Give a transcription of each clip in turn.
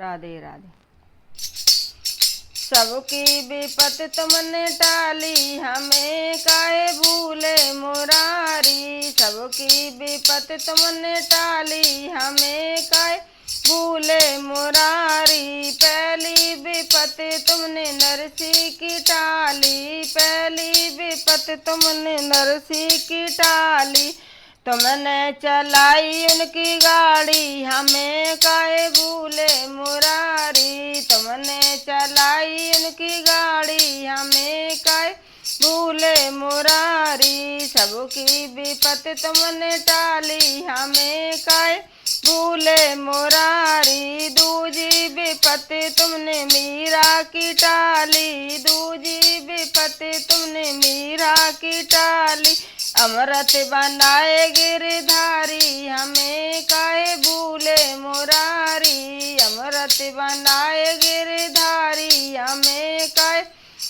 राधे राधे। सबकी विपत तुमने टाली, हमें काहे भूले मुरारी। सबकी विपत तुमने टाली, हमें काहे भूले मुरारी। पहली विपत तुमने नरसी की टाली, पहली विपत तुमने नरसी की टाली। तुमने चलाई उनकी गाड़ी, हमें काहे भूले मुरारी। तुमने चलाई उनकी गाड़ी, हमें काहे भूले मुरारी। सबकी विपत तुमने टाली, हमें काहे भूले मुरारी। दूजी विपत तुमने मीरा की टाली, दूजी विपत तुमने मीरा की टाली। अमृत बनाए गिरधारी, हमें काहे भूले मुरारी। अमृत बनाए गिरधारी, हमें काहे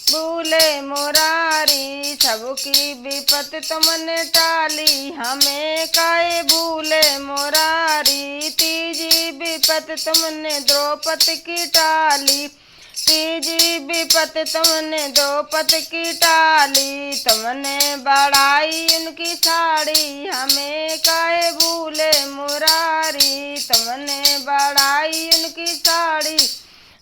भूले मुरारी। सबकी विपत तुमने टाली, हमें काहे भूले मुरारी। तीजी विपत तुमने द्रौपदी की टाली, तीजी विपत तुमने द्रौपदी की टाली। तुमने बढ़ाई उनकी साड़ी, हमें काहे भूले मुरारी। तुमने बढ़ाई उनकी साड़ी,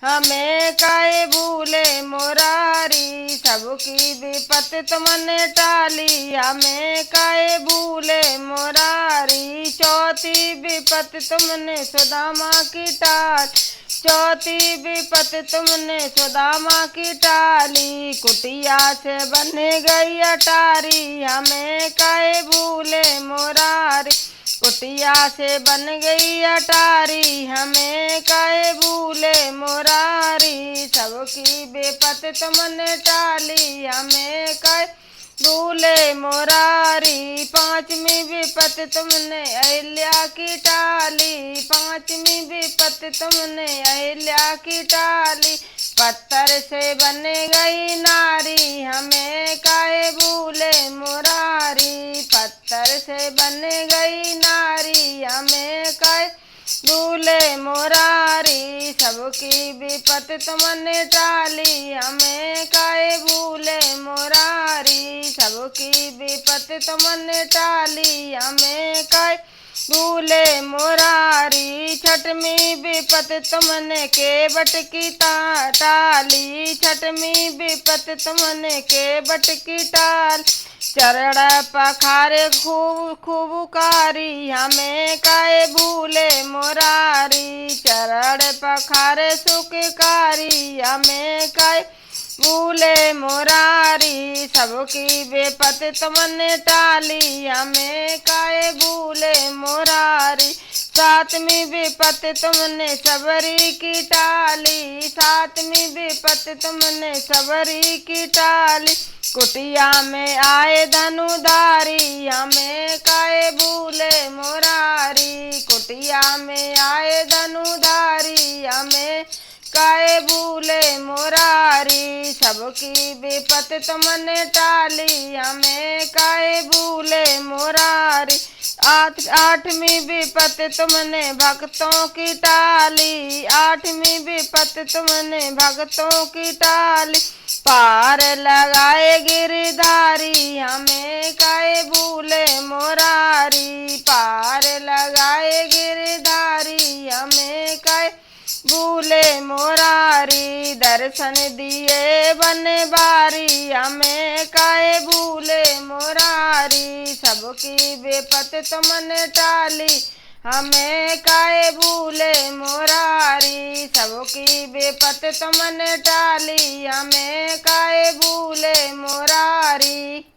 हमें काहे भूले मुरारी। सबकी विपत तुमने टाली, हमें काहे भूले मुरारी। चौथी विपत तुमने सुदामा की टाली, चौथी विपत तुमने सुदामा की टाली। कुटिया से बन गई अटारी, हमें काहे भूले मुरारी। कुटिया से बन गई अटारी, हमें काहे भूले मुरारी। सबकी विपत तुमने टाली, हमें काहे भूले मुरारी। पांचवी विपत तुमने अहिल्या की टाली, पांचवी विपत तुमने अहिल्या की टाली। पत्थर से बन गई नारी, हमें काहे भूले मुरारी। पत्थर से बन गई नारी, हमें काहे भूले मुरारी। सबकी विपत तुमने टाली, हमें काहे भूले मुरारी। सबकी विपत तुमने टाली, हमें काहे भूले मुरारी। छठवीं विपत तुमने केवट की टाली, छठवीं विपत तुमने केवट की टाल। चरण पखारे खूब खूबकारी, हमें काहे भूले मुरारी। चरण पखारे सुखकारी, हमें काहे भूले मुरारी। सबकी विपत तुमने टाली, हमें काहे भूले मुरारी। सातवीं विपत तुमने सबरी की टाली, सातवीं विपत तुमने सबरी की टाली। कुटिया में आए धनुधारी, हमें काहे भूले मुरारी। कुटिया में आए धनुधारी, हमें काहे भूले मुरारी। सबकी विपत तुमने टाली, हमें काहे भूले मुरारी। आठवीं विपत तुमने भक्तों की टाली, आठवीं विपत तुमने भक्तों की टाली। पार लगाए गिरधारी, हमें काहे भूले मुरारी। पार लगाए गिरधारी, हमें काहे भूले मुरारी। दर्शन दिए बनवारी, हमें काहे भूले मुरारी। सबकी विपत तुमने टाली, हमें काहे भूले मुरारी। सबकी विपत तुमने टाली, हमें काहे भूले मुरारी।